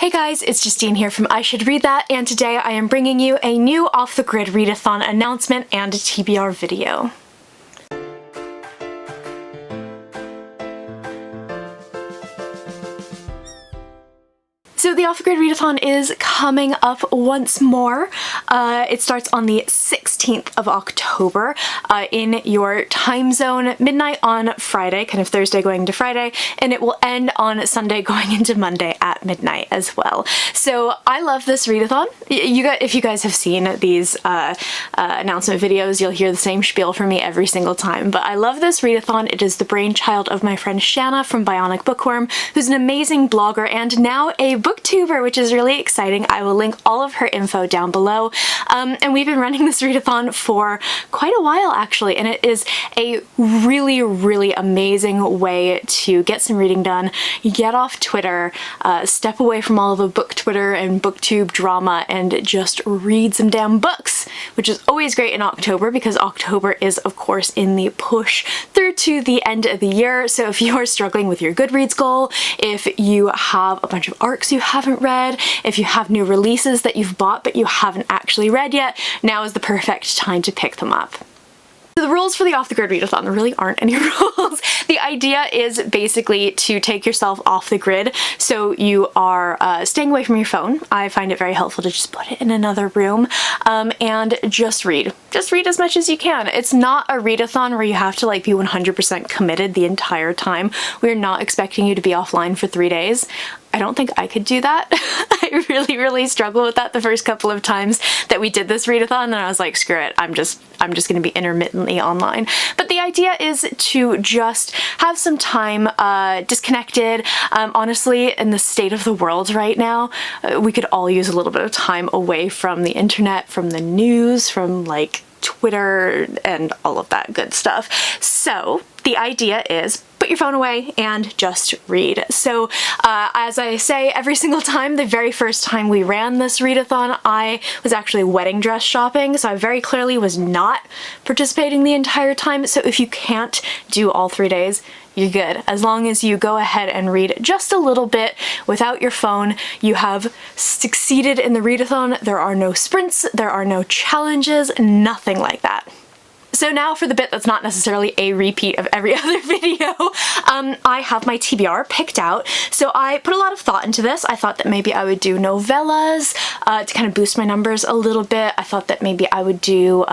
Hey guys, it's Justine here from I Should Read That, and today I am bringing you a new Off the Grid Readathon announcement and a TBR video. So the Off the Grid Readathon is coming up once more. It starts on the 16th of October in your time zone, midnight on Friday, kind of Thursday going into Friday, and it will end on Sunday going into Monday at midnight as well. So I love this readathon. If you guys have seen these announcement videos, you'll hear the same spiel from me every single time, but I love this readathon. It is the brainchild of my friend Shanna from Bionic Bookworm, who's an amazing blogger and now a booktuber, which is really exciting. I will link all of her info down below. And we've been running this readathon for quite a while actually, and it is a really, really amazing way to get some reading done, get off Twitter, step away from all of the book Twitter and booktube drama, and just read some damn books, which is always great in October because October is of course in the push through to the end of the year. So if you are struggling with your Goodreads goal, if you have a bunch of arcs you haven't read, if you have new releases that you've bought but you haven't actually read yet, now is the perfect time to pick them up. So the rules for the Off the Grid Readathon, there really aren't any rules. The idea is basically to take yourself off the grid, so you are staying away from your phone. I find it very helpful to just put it in another room and just read. Just read as much as you can. It's not a readathon where you have to like be 100% committed the entire time. We're not expecting you to be offline for 3 days. I don't think I could do that. I really struggled with that the first couple of times that we did this readathon, and I was like, screw it, I'm just gonna be intermittently online. But the idea is to just have some time disconnected. Honestly, in the state of the world right now, we could all use a little bit of time away from the internet, from the news, from like Twitter and all of that good stuff. So the idea is put your phone away and just read. So as I say every single time, the very first time we ran this readathon, I was actually wedding dress shopping, so I very clearly was not participating the entire time. So if you can't do all 3 days, you're good. As long as you go ahead and read just a little bit without your phone, you have succeeded in the readathon. There are no sprints, there are no challenges, nothing like that. So now for the bit that's not necessarily a repeat of every other video, I have my TBR picked out. So I put a lot of thought into this. I thought that maybe I would do novellas to kind of boost my numbers a little bit. I thought that maybe I would do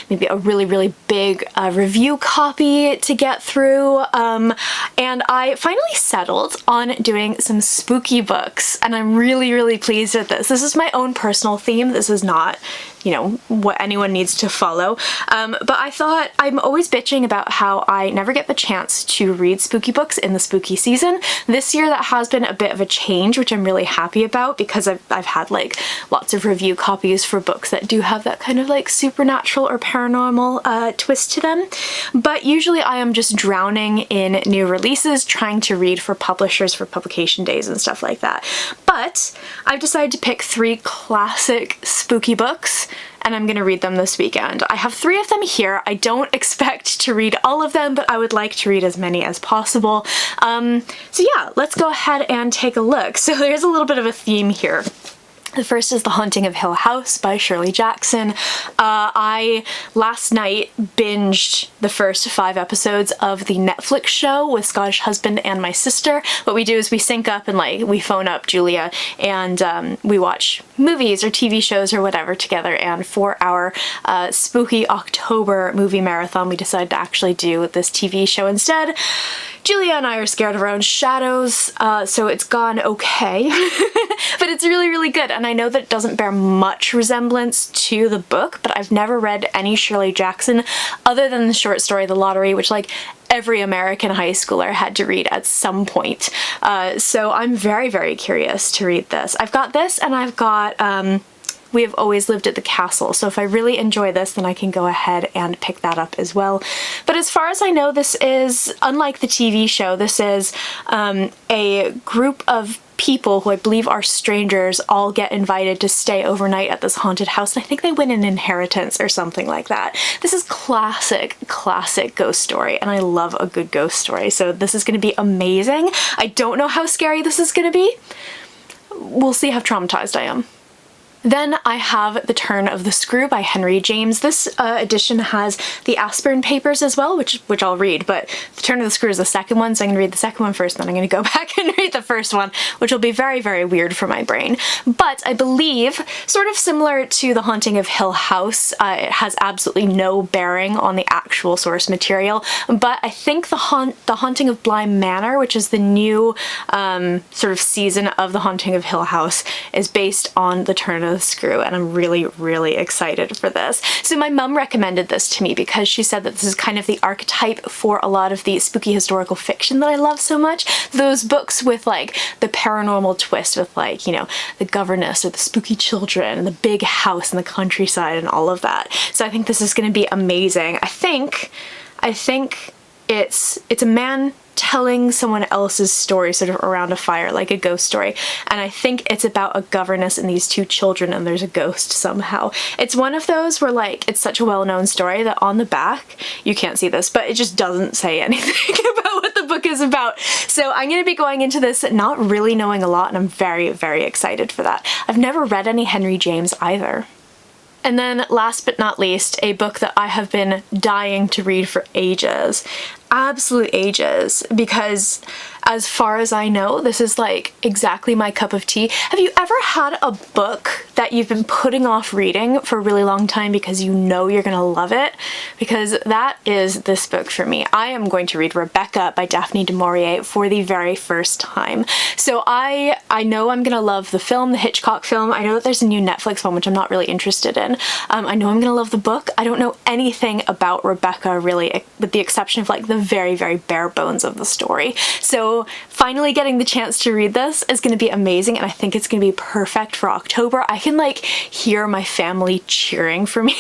maybe a really big review copy to get through. And I finally settled on doing some spooky books, and I'm really pleased with this. This is my own personal theme. This is not, you know, what anyone needs to follow. But I thought, I'm always bitching about how I never get the chance to read spooky books in the spooky season. This year that has been a bit of a change, which I'm really happy about because I've had like lots of review copies for books that do have that kind of like supernatural or paranormal twist to them. But usually I am just drowning in new releases, trying to read for publishers for publication days and stuff like that. But I've decided to pick 3 classic spooky books, and I'm gonna read them this weekend. I have 3 of them here. I don't expect to read all of them, but I would like to read as many as possible. So yeah, let's go ahead and take a look. So there's a little bit of a theme here. The first is The Haunting of Hill House by Shirley Jackson. I last night binged the first 5 episodes of the Netflix show with Scottish husband and my sister. What we do is we sync up and like we phone up Julia and we watch movies or TV shows or whatever together, and for our spooky October movie marathon we decided to actually do this TV show instead. Julia and I are scared of our own shadows, so it's gone okay, but it's really good, and I know that it doesn't bear much resemblance to the book, but I've never read any Shirley Jackson other than the short story The Lottery, which like every American high schooler had to read at some point. So I'm very curious to read this. I've got this, and I've got We Have Always Lived at the Castle, so if I really enjoy this, then I can go ahead and pick that up as well. But as far as I know, this is, unlike the TV show, this is a group of people who I believe are strangers all get invited to stay overnight at this haunted house, and I think they win an inheritance or something like that. This is classic ghost story, and I love a good ghost story, so this is going to be amazing. I don't know how scary this is going to be. we'll see how traumatized I am. Then I have The Turn of the Screw by Henry James. This edition has the Aspirin papers as well, which I'll read, but The Turn of the Screw is the second one, so I'm gonna read the second one first, and then I'm gonna go back and read the first one, which will be very, very weird for my brain. But I believe, sort of similar to The Haunting of Hill House, it has absolutely no bearing on the actual source material, but I think The Haunting of Bly Manor, which is the new sort of season of The Haunting of Hill House, is based on The Turn of the Screw, and I'm really, really excited for this. So my mum recommended this to me because she said that this is kind of the archetype for a lot of the spooky historical fiction that I love so much. Those books with like the paranormal twist with like, you know, the governess or the spooky children and the big house in the countryside and all of that. So I think this is going to be amazing. I think it's a man telling someone else's story sort of around a fire, like a ghost story, and I think it's about a governess and these two children and there's a ghost somehow. It's one of those where like it's such a well-known story that on the back, you can't see this, but it just doesn't say anything about what the book is about. So I'm going to be going into this not really knowing a lot, and I'm very, very excited for that. I've never read any Henry James either. And then last but not least, a book that I have been dying to read for ages. Absolute ages, because as far as I know, this is like exactly my cup of tea. Have you ever had a book that you've been putting off reading for a really long time because you know you're gonna love it? Because that is this book for me. I am going to read Rebecca by Daphne du Maurier for the very first time. So I know I'm gonna love the film, the Hitchcock film. I know that there's a new Netflix one, which I'm not really interested in. I know I'm gonna love the book. I don't know anything about Rebecca really, with the exception of like the very, very bare bones of the story. So finally getting the chance to read this is going to be amazing, and I think it's going to be perfect for October. I can like hear my family cheering for me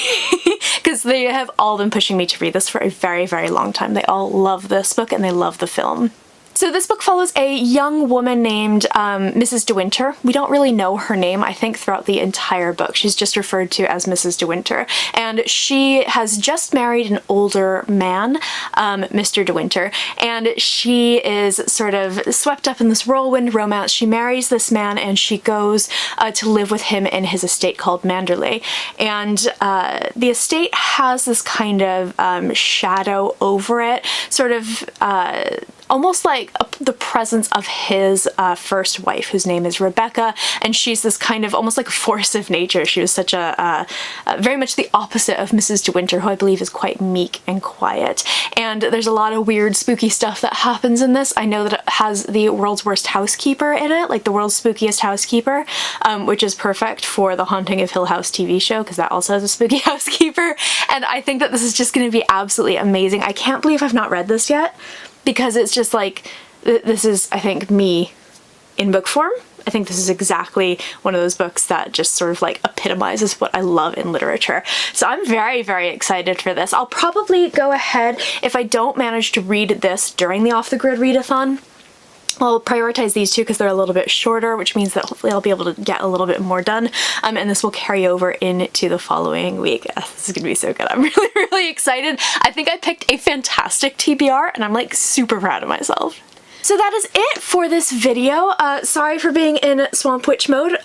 because they have all been pushing me to read this for a very, very long time. They all love this book and they love the film. So this book follows a young woman named Mrs. De Winter. We don't really know her name, I think, throughout the entire book. She's just referred to as Mrs. De Winter. And she has just married an older man, Mr. De Winter, and she is sort of swept up in this whirlwind romance. She marries this man and she goes to live with him in his estate called Manderley. And the estate has this kind of shadow over it, sort of almost like the presence of his first wife, whose name is Rebecca, and she's this kind of almost like a force of nature. She was such a very much the opposite of Mrs. De Winter, who I believe is quite meek and quiet. And there's a lot of weird spooky stuff that happens in this. I know that it has the world's worst housekeeper in it, like the world's spookiest housekeeper, which is perfect for the Haunting of Hill House TV show, because that also has a spooky housekeeper. And I think that this is just going to be absolutely amazing. I can't believe I've not read this yet, because it's just like, this is, I think, me in book form. I think this is exactly one of those books that just sort of like epitomizes what I love in literature. So I'm very, very excited for this. I'll probably go ahead, if I don't manage to read this during the Off the Grid Readathon, I'll prioritize these two because they're a little bit shorter, which means that hopefully I'll be able to get a little bit more done, and this will carry over into the following week. This is gonna be so good. I'm really, really excited. I think I picked a fantastic TBR, and I'm like super proud of myself. So that is it for this video. Sorry for being in Swamp Witch mode.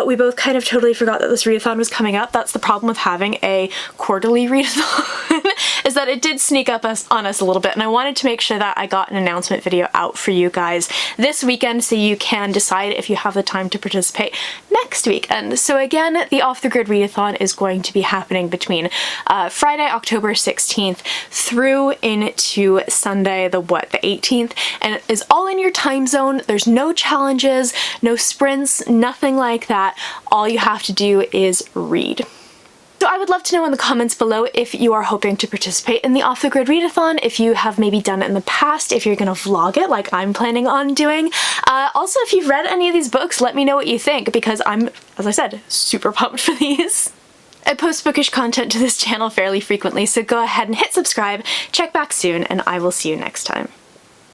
We both kind of totally forgot that this readathon was coming up. That's the problem with having a quarterly readathon, is that it did sneak up on us a little bit, and I wanted to make sure that I got an announcement video out for you guys this weekend so you can decide if you have the time to participate next weekend. So again, the Off the Grid Readathon is going to be happening between Friday, October 16th through into Sunday, the 18th, and it is all in your time zone. There's no challenges, no sprints, nothing like that. All you have to do is read. So I would love to know in the comments below if you are hoping to participate in the Off the Grid Readathon, if you have maybe done it in the past, if you're gonna vlog it like I'm planning on doing. Also, if you've read any of these books, let me know what you think, because I'm, as I said, super pumped for these. I post bookish content to this channel fairly frequently, so go ahead and hit subscribe, check back soon, and I will see you next time.